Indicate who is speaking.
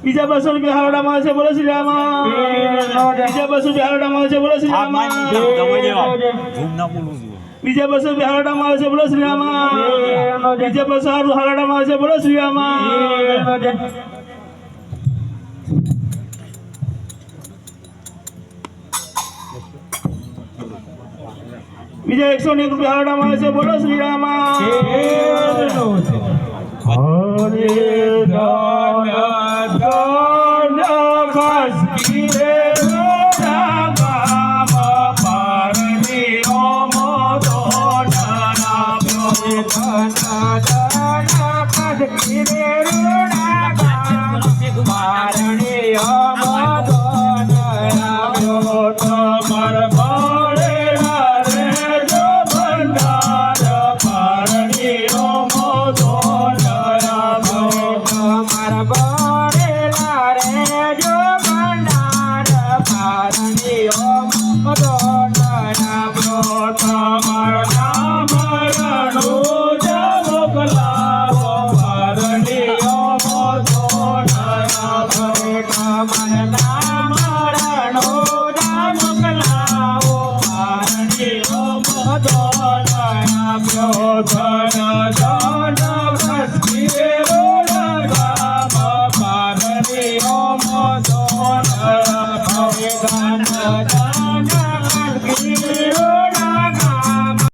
Speaker 1: બીજા 200 રૂપિયા હાલડામાં છે બોલો શ્રી રામ બીજા 200 રૂપિયા હાલડામાં છે બોલો શ્રી રામ બીજા 200 રૂપિયા હાલડામાં છે બોલો શ્રી રામ બીજા 200 હાલડામાં છે બોલો શ્રી રામ બીજા 101 રૂપિયા હાલડામાં છે બોલો શ્રી રામ હરે દાન દાન ભસ્કી રે રામ પારણી ઓમ દોના દાન ભસ્કી રે રામ પારણી ઓમ દોના તમાર ભરેલા રે જો ભંડાર પારણી ઓમ Dana